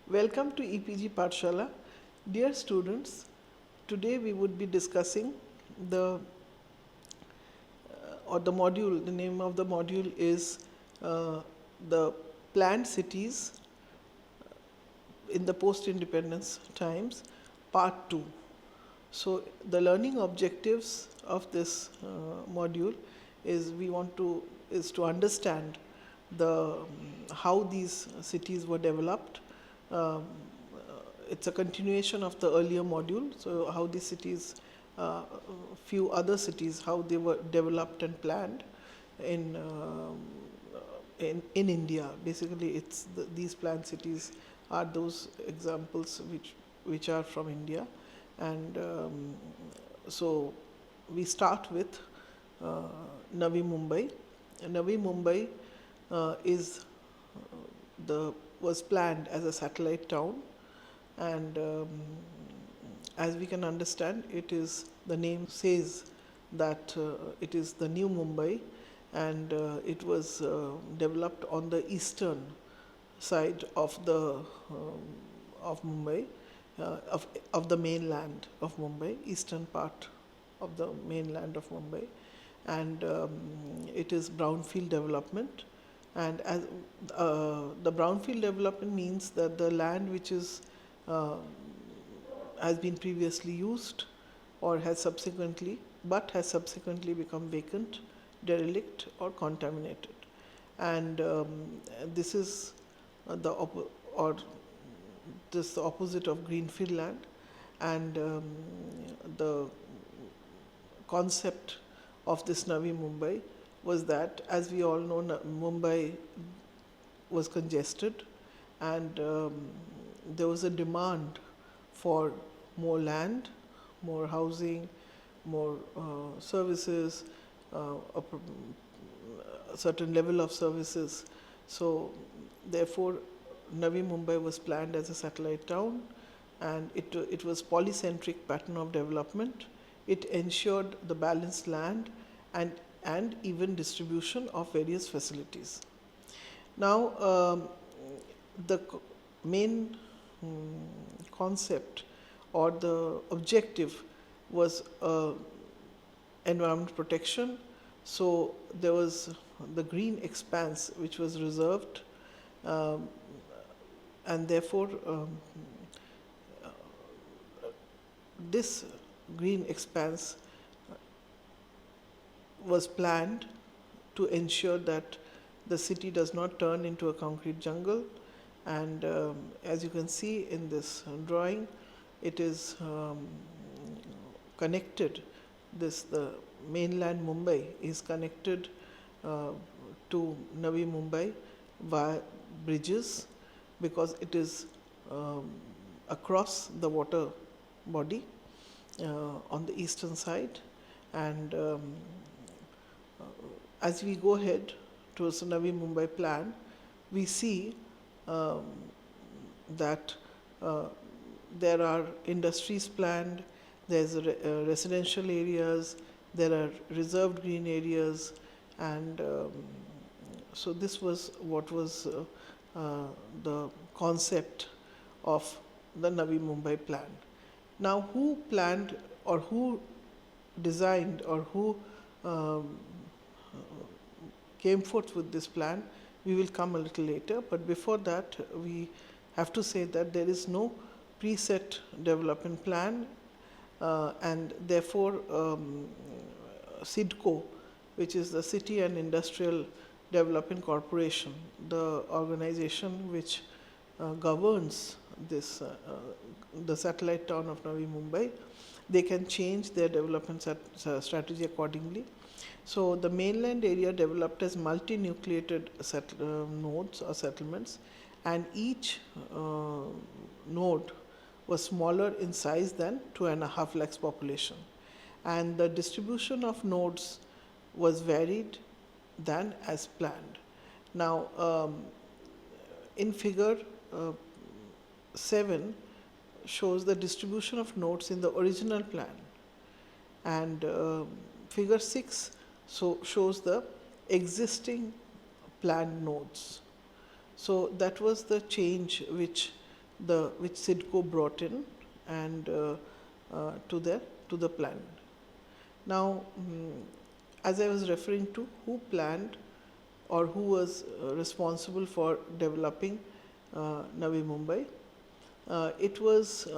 Welcome to EPG Pathshala. Dear students, today we would be discussing the module. The name of the module is the planned cities in the post-independence times, part 2. So the learning objectives of this module is to understand the how these cities were developed. Um, it's a continuation of the earlier module. So how these cities, few other cities, how they were developed and planned in in India. Basically, these planned cities are those examples which are from India, and so we start with Navi Mumbai. Navi Mumbai is was planned as a satellite town, and as we can understand, it is the name says that it is the new Mumbai, and it was developed on the eastern side of the of Mumbai, of the mainland of Mumbai, eastern part of the mainland of Mumbai, and it is brownfield development. And as the brownfield development means that the land which is has been previously used or has subsequently become vacant, derelict, or contaminated, and this is the opposite of greenfield land, and the concept of this Navi Mumbai was that, as we all know, Mumbai was congested, and there was a demand for more land, more housing, more services, a certain level of services. So therefore Navi Mumbai was planned as a satellite town, and it was polycentric pattern of development. It ensured the balanced land and even distribution of various facilities. Now the main concept or the objective was environment protection. So there was the green expanse which was reserved, and therefore this green expanse was planned to ensure that the city does not turn into a concrete jungle. And as you can see in this drawing, it is connected. The mainland Mumbai is connected to Navi Mumbai via bridges, because it is across the water body on the eastern side. And as we go ahead towards the Navi Mumbai plan, we see that there are industries planned, there's residential areas, there are reserved green areas, and so this was what was the concept of the Navi Mumbai plan. Now, who planned or who designed or who came forth with this plan, we will come a little later. But before that, we have to say that there is no preset development plan, and therefore CIDCO, which is the City and Industrial Development Corporation, the organization which governs this the satellite town of Navi Mumbai, they can change their development strategy accordingly. So the mainland area developed as multi-nucleated nodes or settlements, and each node was smaller in size than 2.5 lakhs population, and the distribution of nodes was varied than as planned. Now in figure 7 shows the distribution of nodes in the original plan, and figure 6 shows the existing planned nodes. So that was the change which which Sidco brought in and to the plan. Now, as I was referring to, who planned or who was responsible for developing Navi Mumbai? It was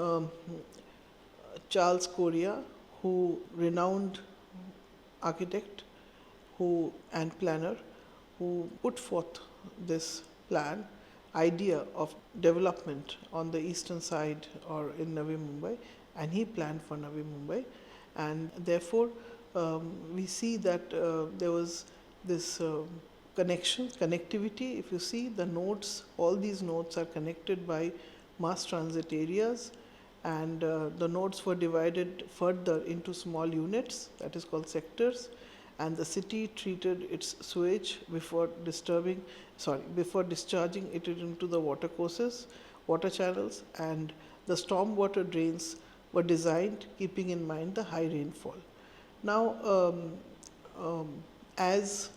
Charles Correa, who renowned architect who and planner, who put forth this plan idea of development on the eastern side or in Navi Mumbai, and he planned for Navi Mumbai, and therefore we see that there was this connectivity. If you see the nodes, all these nodes are connected by mass transit areas, and the nodes were divided further into small units, that is called sectors, and the city treated its sewage before discharging it into the watercourses, water channels, and the storm water drains were designed keeping in mind the high rainfall. Now, as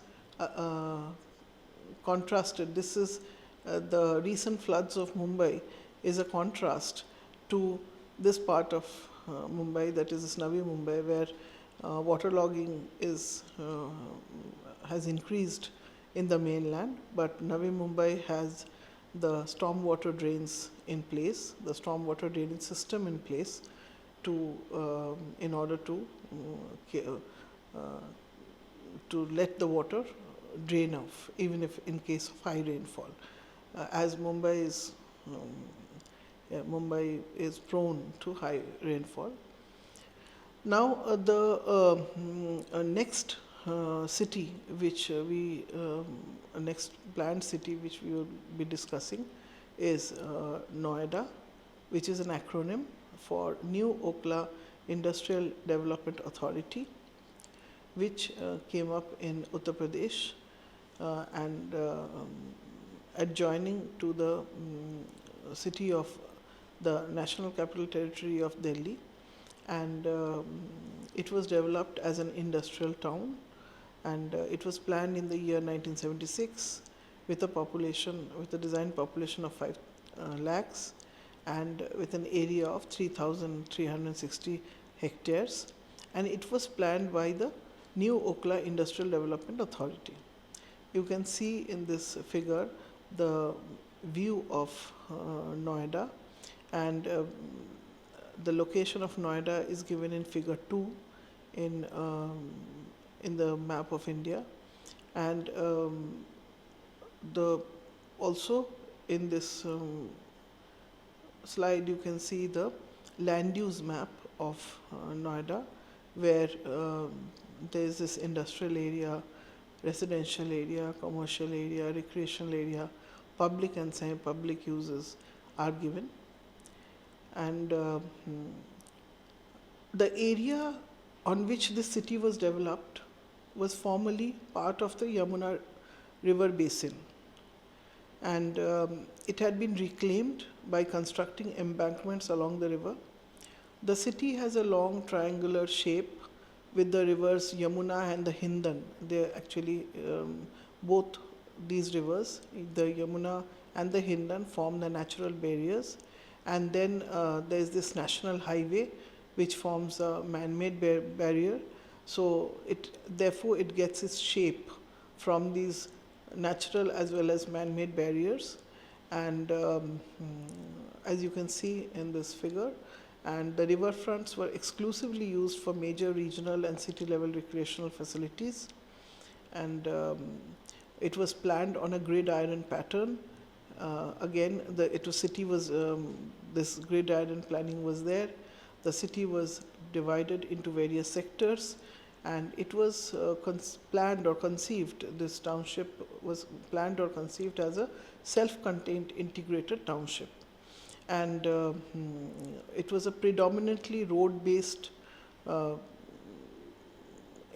contrasted, this is the recent floods of Mumbai is a contrast to this part of Mumbai, that is Navi Mumbai, where waterlogging has increased in the mainland, but Navi Mumbai has the stormwater drains in place, the stormwater drainage system in place in order to let the water drain off, even if in case of high rainfall, as Mumbai is prone to high rainfall. Now, the next city which next planned city which we will be discussing is Noida, which is an acronym for New Okla Industrial Development Authority, which came up in Uttar Pradesh and adjoining to the city of the National Capital Territory of Delhi, and it was developed as an industrial town, and it was planned in the year 1976 with a design population of 5 lakhs and with an area of 3,360 hectares, and it was planned by the New Okla Industrial Development Authority. You can see in this figure the view of Noida, and the location of Noida is given in figure 2 in the map of India, and also in this slide you can see the land use map of Noida, where there is this industrial area, residential area, commercial area, recreational area, public and semi-public uses are given. And the area on which this city was developed was formerly part of the Yamuna river basin, and it had been reclaimed by constructing embankments along the river. The city has a long triangular shape with the rivers Yamuna and the Hindan. They are actually both these rivers, the Yamuna and the Hindan, form the natural barriers, and then there is this national highway which forms a man-made barrier. So therefore it gets its shape from these natural as well as man-made barriers, and as you can see in this figure, and the riverfronts were exclusively used for major regional and city level recreational facilities, and it was planned on a grid iron pattern. Again, this grid iron planning was there. The city was divided into various sectors, and it was planned or conceived, this township was planned or conceived as a self-contained integrated township. And it was a predominantly road-based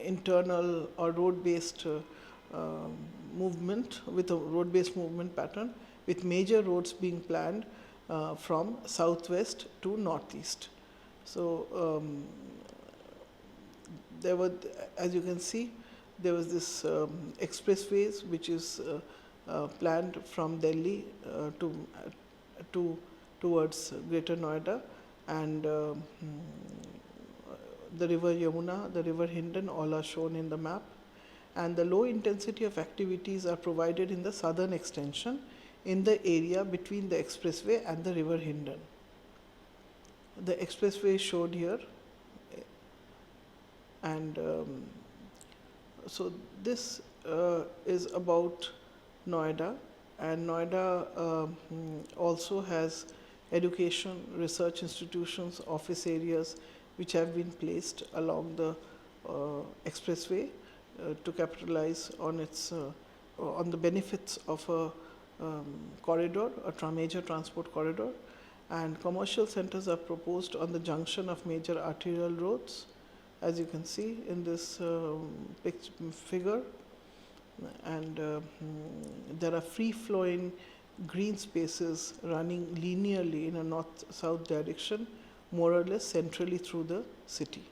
internal or road-based movement, with a road-based movement pattern, with major roads being planned from southwest to northeast. So there were, as you can see, there was this expressways which is planned from Delhi to towards Greater Noida, and the river Yamuna, the river Hindon, all are shown in the map. And the low intensity of activities are provided in the southern extension in the area between the expressway and the river Hindon. The expressway is showed here, and so this is about Noida, and Noida also has education, research institutions, office areas which have been placed along the expressway to capitalize on its on the benefits of a corridor, a major transport corridor, and commercial centers are proposed on the junction of major arterial roads, as you can see in this figure. And there are free-flowing green spaces running linearly in a north-south direction, more or less centrally through the city.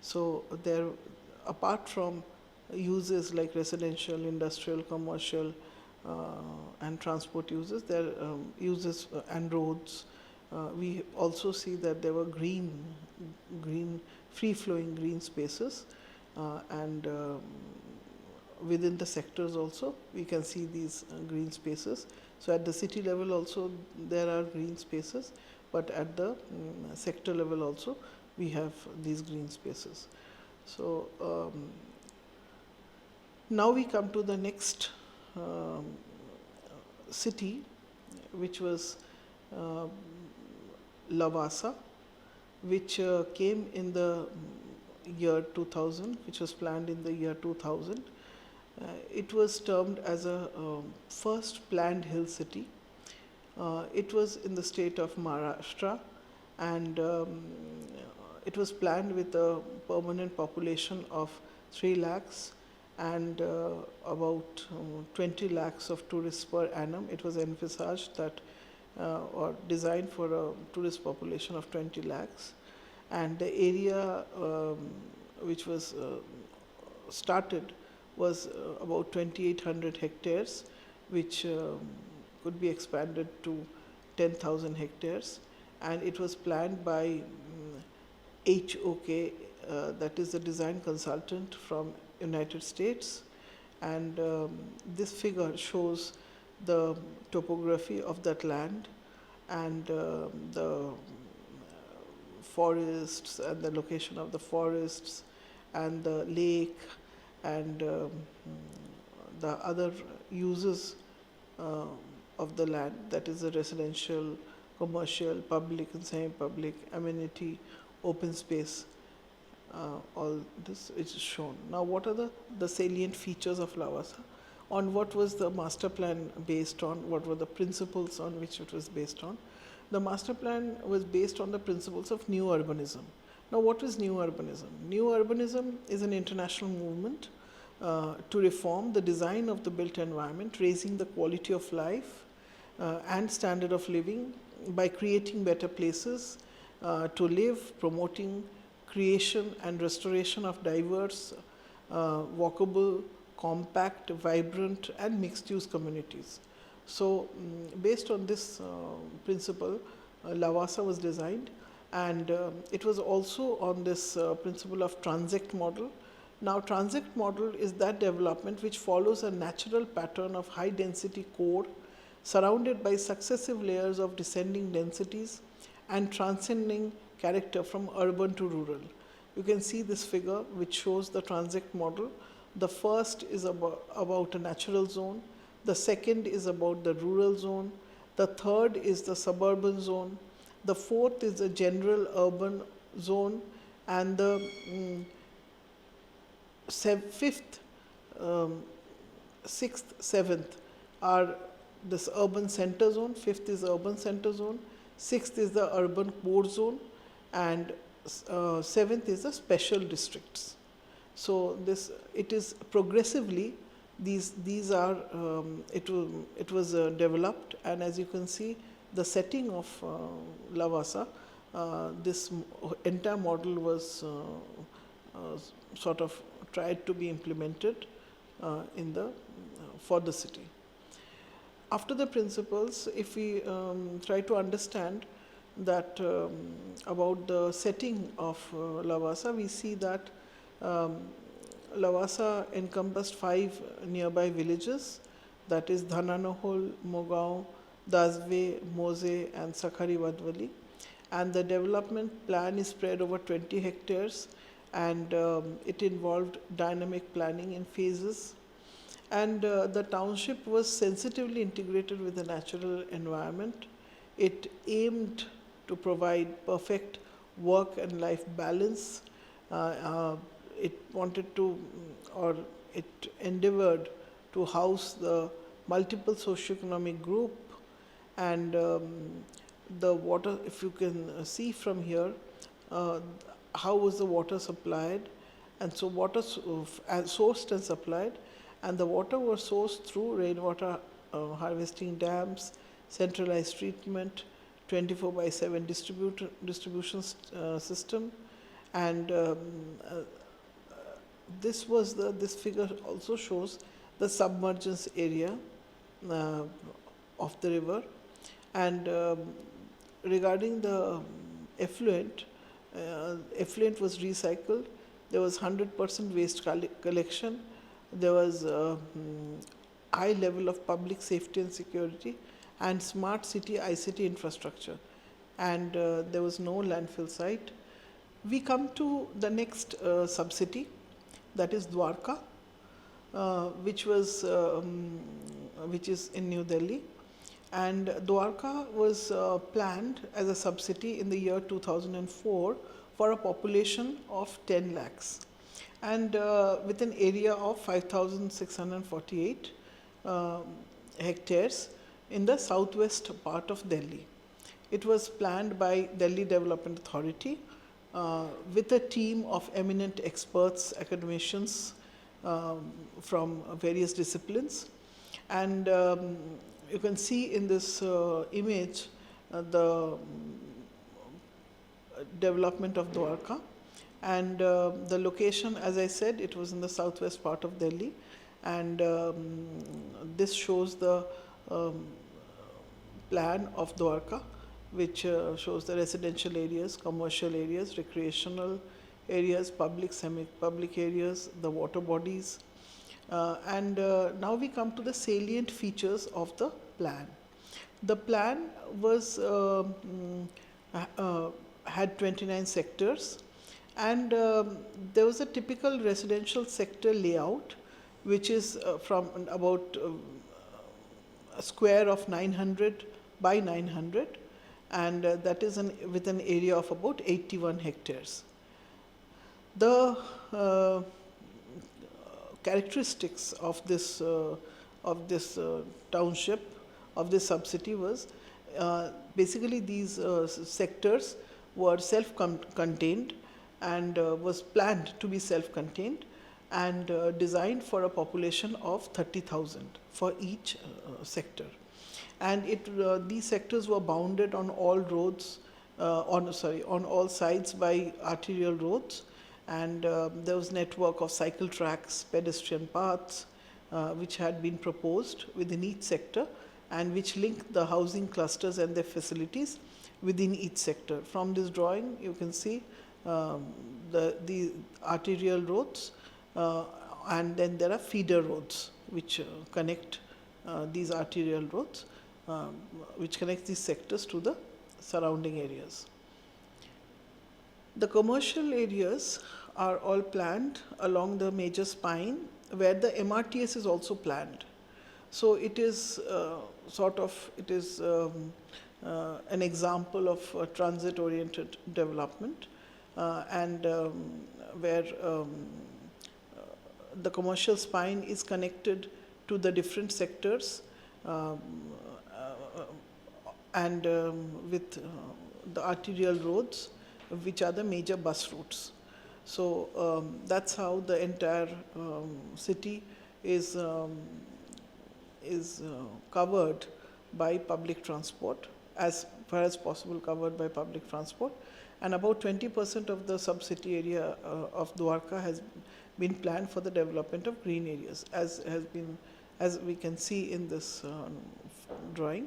So there, apart from uses like residential, industrial, commercial, and transport uses, there are uses and roads. We also see that there were free-flowing green spaces, and within the sectors also we can see these green spaces. So at the city level also there are green spaces, but at the sector level also we have these green spaces. So now we come to the next city, which was Lavasa, which came in the year 2000, which was planned in the year 2000. It was termed as a first planned hill city. It was in the state of Maharashtra, and it was planned with a permanent population of 3 lakhs and about 20 lakhs of tourists per annum. It was envisaged that or designed for a tourist population of 20 lakhs. And the area which was started was about 2,800 hectares, which could be expanded to 10,000 hectares. And it was planned by HOK, that is the design consultant from United States. And this figure shows the topography of that land and the forests and the location of the forests and the lake and the other uses of the land, that is the residential, commercial, public and semi-public, amenity, open space, all this is shown. Now what are the salient features of Lavasa? On what was the master plan based on? What were the principles on which it was based on? The master plan was based on the principles of new urbanism. Now what is new urbanism? New urbanism is an international movement to reform the design of the built environment, raising the quality of life and standard of living by creating better places to live, promoting creation and restoration of diverse, walkable, compact, vibrant and mixed-use communities. So based on this principle, Lavasa was designed, and it was also on this principle of transect model. Now transect model is that development which follows a natural pattern of high density core surrounded by successive layers of descending densities and transcending character from urban to rural. You can see this figure which shows the transect model. The first is about a natural zone, the second is about the rural zone, the third is the suburban zone, the fourth is the general urban zone, and the fifth, sixth, seventh are this urban center zone, fifth is the urban center zone, sixth is the urban core zone, and seventh is the special districts. So it is progressively these are it was developed, and as you can see the setting of Lavasa, this entire model was sort of tried to be implemented in the for the city. After the principles, if we try to understand that about the setting of Lavasa, we see that um, Lavasa encompassed 5 nearby villages, that is Dhananohol, Mogao, Dasve, Mose and Sakhari Vadvali, and the development plan is spread over 20 hectares, and it involved dynamic planning in phases, and the township was sensitively integrated with the natural environment. It aimed to provide perfect work and life balance. It wanted to, or it endeavored to house the multiple socioeconomic group, and the water, if you can see from here, uh, how was the water supplied, and so water sourced and supplied, and the water was sourced through rainwater harvesting dams, centralized treatment, 24 by 7 distribution system, and this figure also shows the submergence area uh, of the river, and regarding the effluent, effluent was recycled. There was 100% waste collection. There was high level of public safety and security, and smart city ICT infrastructure, and there was no landfill site. We come to the next sub-city, that is Dwarka, which is in New Delhi, and Dwarka was planned as a sub-city in the year 2004 for a population of 10 lakhs, and with an area of 5,648 hectares in the southwest part of Delhi. It was planned by Delhi Development Authority with a team of eminent experts, academicians from various disciplines, and you can see in this image the development of Dwarka, and the location, as I said, it was in the southwest part of Delhi, and this shows the plan of Dwarka, which shows the residential areas, commercial areas, recreational areas, public, semi-public areas, the water bodies, and now we come to the salient features of the plan. The plan was had 29 sectors, and there was a typical residential sector layout, which is from about a square of 900 by 900, and that is with an area of about 81 hectares. The characteristics of this township, of this sub-city, was basically these sectors were self-contained and was planned to be self-contained, and designed for a population of 30,000 for each sector. And these sectors were bounded on all roads, on all sides by arterial roads, and there was network of cycle tracks, pedestrian paths, which had been proposed within each sector, and which linked the housing clusters and their facilities within each sector. From this drawing, you can see the arterial roads, and then there are feeder roads which connect these arterial roads, which connect these sectors to the surrounding areas. The commercial areas are all planned along the major spine, where the MRTS is also planned. So it is an example of transit-oriented development, and where the commercial spine is connected to the different sectors, and with the arterial roads, which are the major bus routes. So that's how the entire city is covered by public transport, as far as possible covered by public transport, and about 20% of the sub-city area of Dwarka has been planned for the development of green areas, as we can see in this drawing.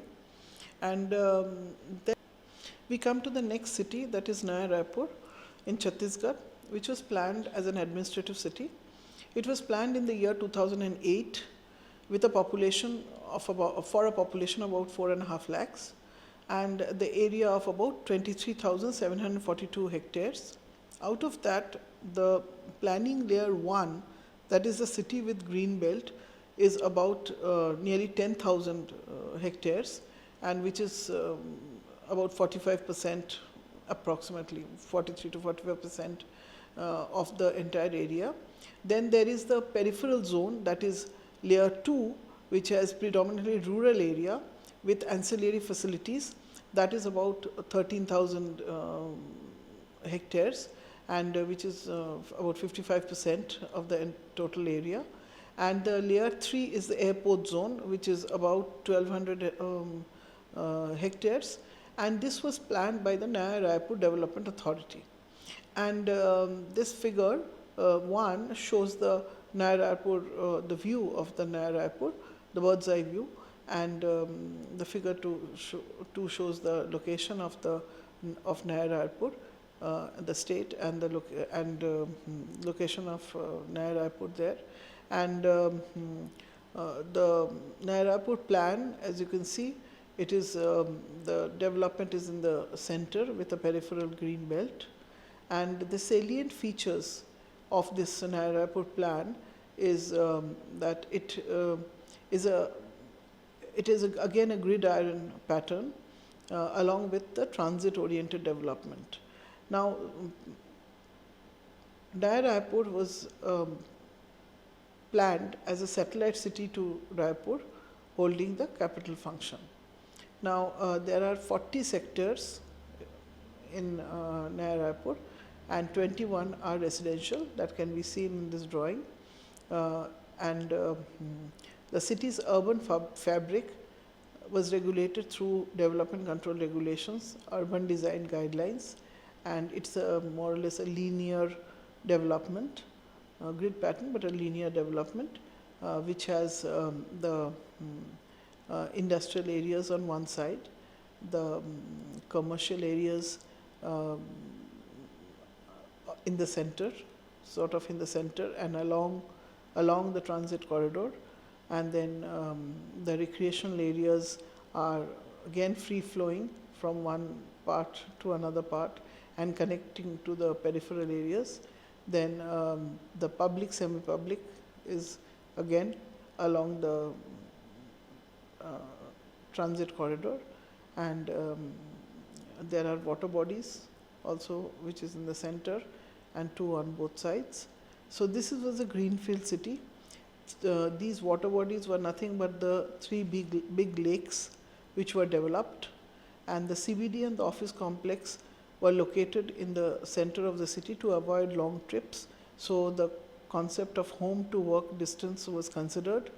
And then we come to the next city, that is Naya Raipur in Chhattisgarh, which was planned as an administrative city. It was planned in the year 2008 with a population of about 4.5 lakhs and the area of about 23,742 hectares. Out of that, the planning layer 1, that is the city with green belt, is about nearly 10,000 hectares, and which is about 45%, approximately 43 to 45% of the entire area. Then there is the peripheral zone, that is layer 2, which has predominantly rural area with ancillary facilities, that is about 13,000 hectares, and which is about 55% of the total area. And the layer 3 is the airport zone, which is about 1,200 hectares, and this was planned by the Naya Raipur Development Authority. And this figure 1 shows the Naya Raipur, the view of the Naya Raipur, the bird's eye view, and the figure 2 shows the location of Naya Raipur, the state, and the location of Naya Raipur there. And the Naya Raipur plan, as you can see, it is the development is in the center with a peripheral green belt, and the salient features of this Naya Raipur plan is that it is again a gridiron pattern along with the transit-oriented development. Now, Naya Raipur was planned as a satellite city to Raipur, holding the capital function. Now, there are 40 sectors in Naya Raipur, and 21 are residential, that can be seen in this drawing. The city's urban fabric was regulated through development control regulations, urban design guidelines, and it's more or less a linear development, grid pattern, but a linear development, which has the industrial areas on one side, the commercial areas in the center, sort of in the center, and along the transit corridor, and then the recreational areas are again free flowing from one part to another part and connecting to the peripheral areas. Then the public, semi-public is again along the transit corridor, and there are water bodies also, which is in the center, and 2 on both sides. So this was a greenfield city. These water bodies were nothing but the 3 big lakes which were developed, and the CBD and the office complex were located in the center of the city to avoid long trips. So the concept of home to work distance was considered,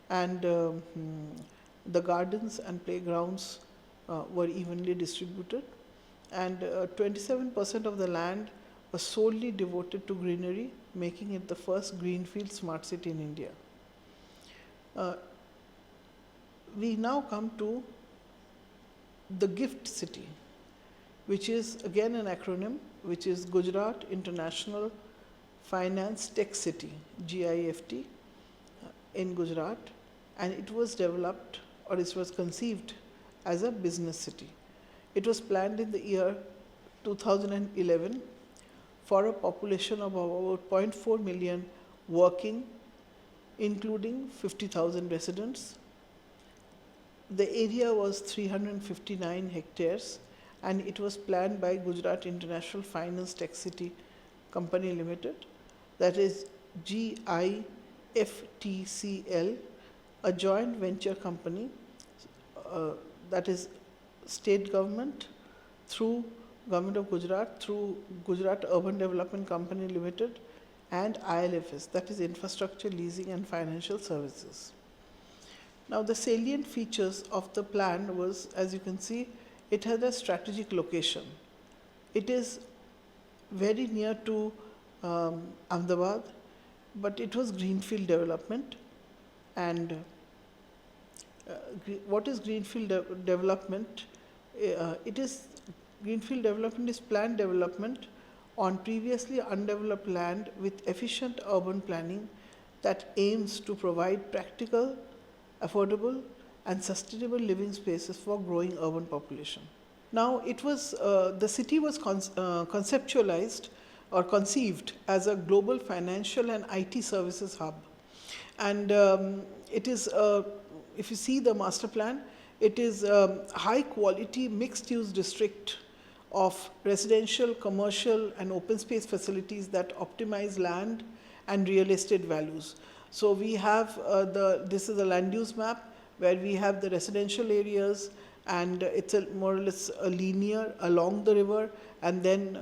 and the gardens and playgrounds were evenly distributed, and 27% of the land was solely devoted to greenery, making it the first greenfield smart city in India. We now come to the GIFT city, which is again an acronym, which is Gujarat International Finance Tech City, GIFT, in Gujarat, and it was developed, or it was conceived as a business city. It was planned in the year 2011 for a population of about 0.4 million working, including 50,000 residents. The area was 359 hectares, and it was planned by Gujarat International Finance Tech City Company Limited, that is GIFTCL, a joint venture company, that is state government through Government of Gujarat, through Gujarat Urban Development Company Limited, and ILFS, that is Infrastructure Leasing and Financial Services. Now, the salient features of the plan was, as you can see, it had a strategic location. It is very near to Ahmedabad, but it was greenfield development, and what is greenfield development? It is greenfield development is planned development on previously undeveloped land with efficient urban planning that aims to provide practical, affordable, and sustainable living spaces for growing urban population. Now, it was the city was conceptualized or conceived as a global financial and IT services hub, and it is if you see the master plan, it is a high quality mixed use district of residential, commercial, and open space facilities that optimize land and real estate values. So we have this is a land use map where we have the residential areas, and it's more or less a linear along the river, and then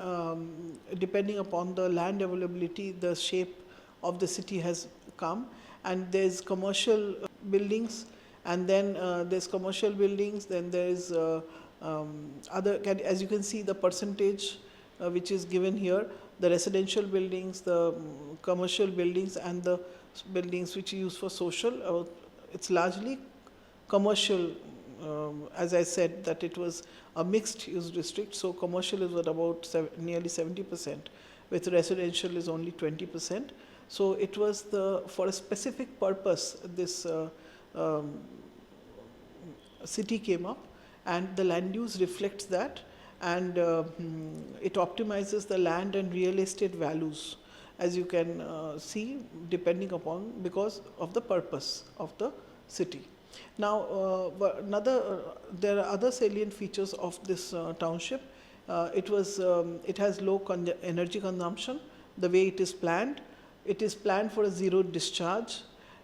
depending upon the land availability, the shape of the city has come. And there's commercial buildings, and then there's commercial buildings, then there's other, as you can see the percentage which is given here, the residential buildings, the commercial buildings, and the buildings which are used for social. It's largely commercial, as I said that it was a mixed use district, so commercial is at about nearly 70%, with residential is only 20%. So it was for a specific purpose this city came up, and the land use reflects that, and it optimizes the land and real estate values, as you can see, depending upon, because of the purpose of the city. Now, there are other salient features of this township. It has low energy consumption, the way it is planned. It is planned for a zero discharge.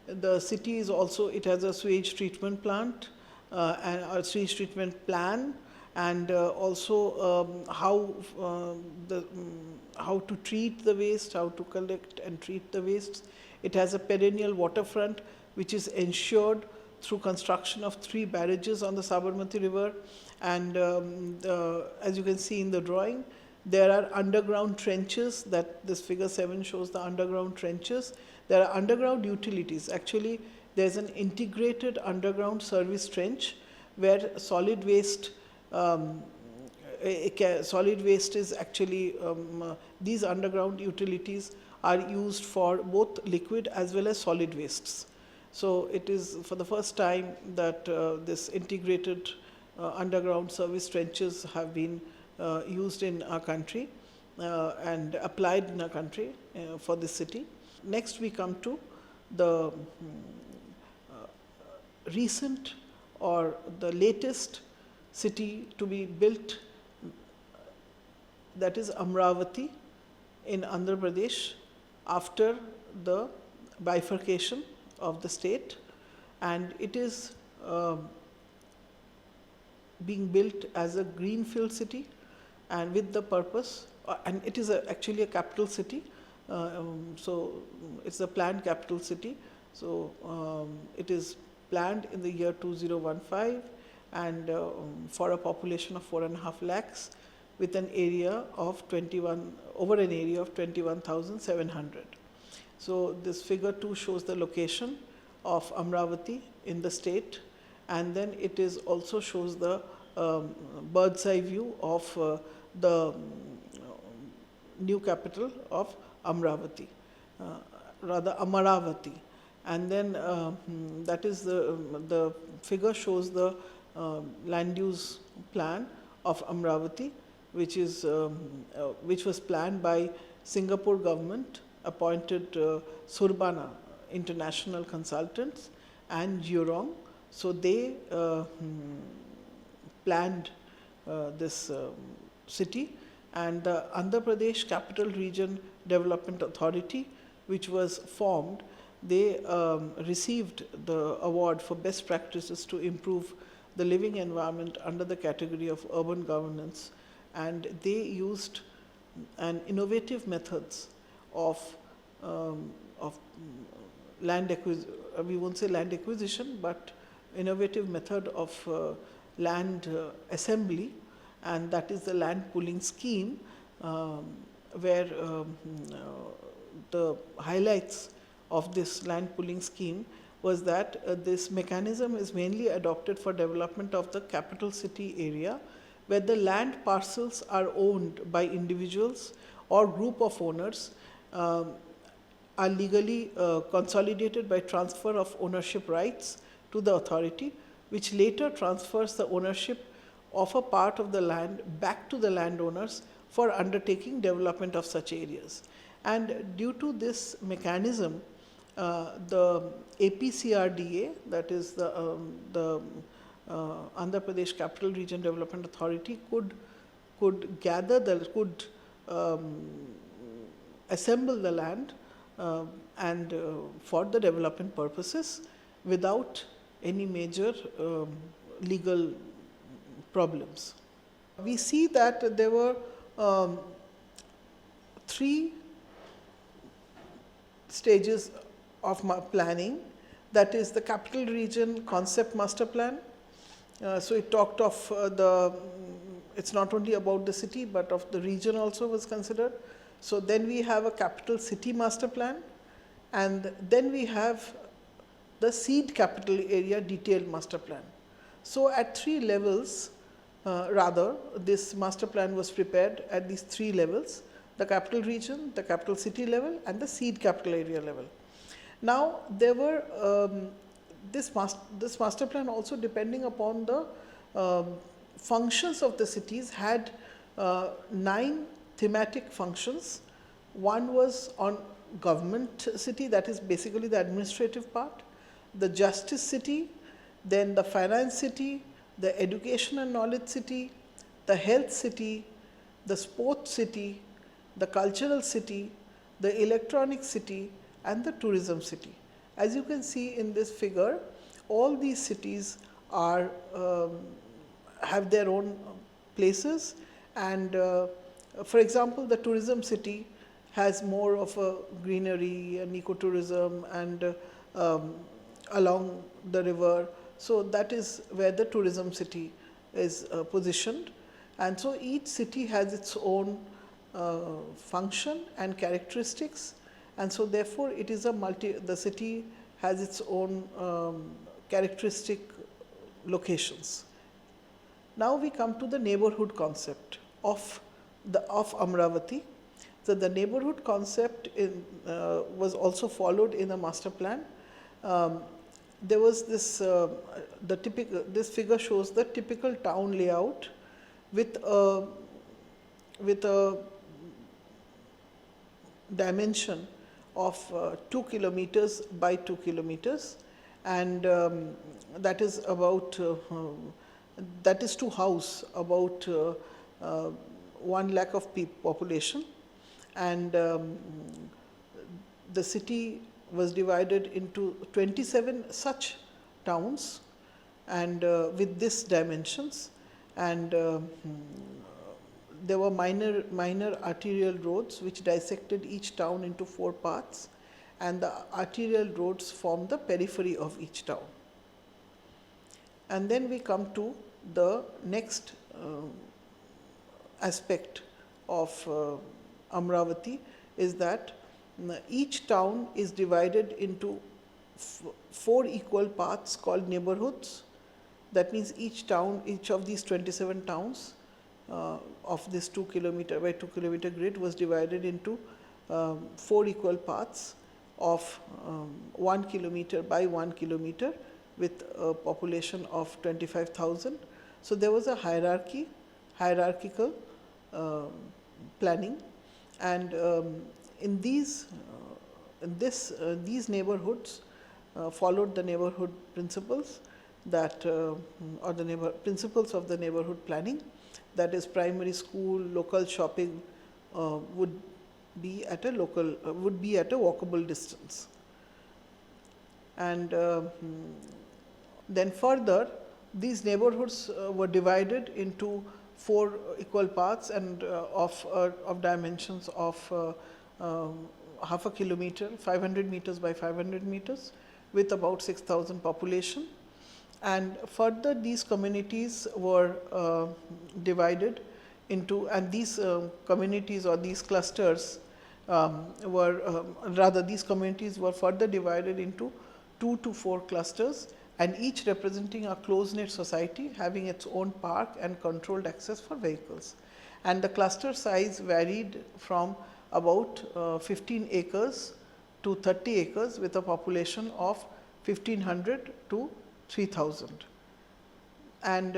The city is also, it has a sewage treatment plant and a sewage treatment plan, and also how to treat the waste, how to collect and treat the wastes. It has a perennial waterfront which is ensured through construction of 3 barrages on the Sabarmati river, and as you can see in the drawing, there are underground trenches, that this figure 7 shows the underground trenches. There are underground utilities. Actually, there's an integrated underground service trench where solid waste is actually, these underground utilities are used for both liquid as well as solid wastes. So it is for the first time that this integrated underground service trenches have been used in our country and applied in our country for this city. Next we come to the recent or the latest city to be built, that is Amravati in Andhra Pradesh, after the bifurcation of the state, and it is being built as a greenfield city, and with the purpose, and it is actually a capital city, so it's a planned capital city. So it is planned in the year 2015, and for a population of 4.5 lakhs, with an area of 21,700. So this figure 2 shows the location of Amravati in the state, and then it is also shows the bird's eye view of the new capital of Amravati, rather Amaravati. And then that is the figure shows the land use plan of Amravati, which was planned by Singapore government, appointed Surbana International Consultants and Jurong. So they planned this city, and the Andhra Pradesh Capital Region Development Authority, which was formed, they received the award for best practices to improve the living environment under the category of urban governance, and they used an innovative methods of land acquisition, we won't say land acquisition, but innovative method of land assembly, and that is the land pooling scheme, where the highlights of this land pooling scheme was that this mechanism is mainly adopted for development of the capital city area, where the land parcels are owned by individuals or group of owners, um, are legally consolidated by transfer of ownership rights to the authority, which later transfers the ownership of a part of the land back to the landowners for undertaking development of such areas. And due to this mechanism, the APCRDA, that is the Andhra Pradesh Capital Region Development Authority, could assemble the land and for the development purposes without any major legal problems. We see that there were three stages of planning, that is the capital region concept master plan. So it talked of it's not only about the city but of the region also was considered. So then we have a capital city master plan, and then we have the seed capital area detailed master plan. So at three levels, this master plan was prepared at these three levels: the capital region, the capital city level, and the seed capital area level. Now there were this master plan also, depending upon the functions of the cities, had 9 thematic functions. One was on government city, that is basically the administrative part, the justice city, then the finance city, the education and knowledge city, the health city, the sports city, the cultural city, the electronic city, and the tourism city. As you can see in this figure, all these cities are have their own places, and for example, the tourism city has more of a greenery and ecotourism and along the river. So that is where the tourism city is positioned, and so each city has its own function and characteristics, and so therefore it is the city has its own characteristic locations. Now we come to the neighborhood concept of Amravati. So the neighborhood concept was also followed in a master plan. There was this this figure shows the typical town layout with a dimension of 2 kilometers by 2 kilometers, and that is about that is to house about 1 lakh of population, and the city was divided into 27 such towns, and with this dimensions, and there were minor arterial roads which dissected each town into 4 parts, and the arterial roads form the periphery of each town. And then we come to the next aspect of Amravati, is that each town is divided into 4 equal parts called neighborhoods. That means each of these 27 towns of this 2 kilometer by 2 kilometer grid was divided into 4 equal parts of 1 kilometer by 1 kilometer with a population of 25,000. So there was a hierarchical planning, and in these neighborhoods followed the neighborhood principles that or the principles of the neighborhood planning, that is primary school, local shopping would be at a walkable distance. And then further, these neighborhoods were divided into 4 equal parts and of dimensions of half a kilometer, 500 meters by 500 meters, with about 6,000 population. And further, these communities were divided into, and these communities or these clusters these communities were further divided into 2 to 4 clusters, and each representing a close-knit society having its own park and controlled access for vehicles. And the cluster size varied from about 15 acres to 30 acres with a population of 1500 to 3000. And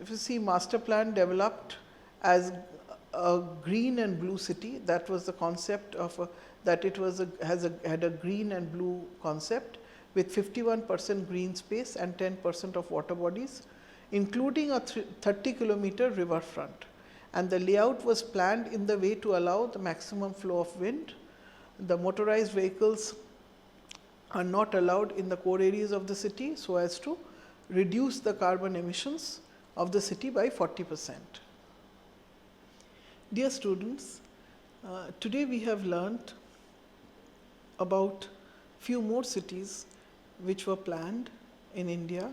if you see, master plan developed as a green and blue city. That was the concept of that it was had a green and blue concept with 51% green space and 10% of water bodies, including a 30-kilometer riverfront. And the layout was planned in the way to allow the maximum flow of wind. The motorized vehicles are not allowed in the core areas of the city, so as to reduce the carbon emissions of the city by 40%. Dear students, today we have learnt about few more cities which were planned in India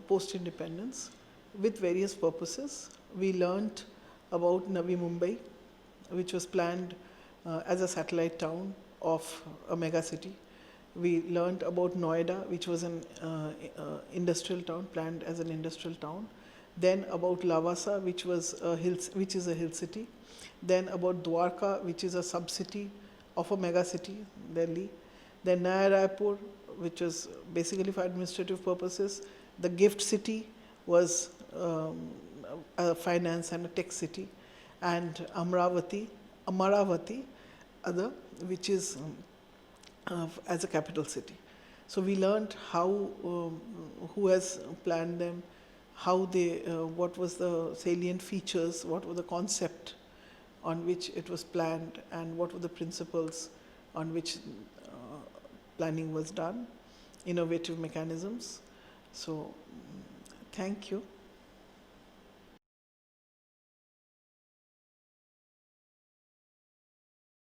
post-independence with various purposes. We learnt about Navi Mumbai, which was planned as a satellite town of a mega city. We learnt about Noida, which was an industrial town, planned as an industrial town. Then about Lavasa, which is a hill city. Then about Dwarka, which is a sub-city of a mega city, Delhi. Then Naya Raipur, which is basically for administrative purposes. The gift city was a finance and a tech city. And Amaravati, which is as a capital city. So we learned how, who has planned them, how they, what was the salient features, what was the concept on which it was planned, and what were the principles on which planning was done, innovative mechanisms. So thank you.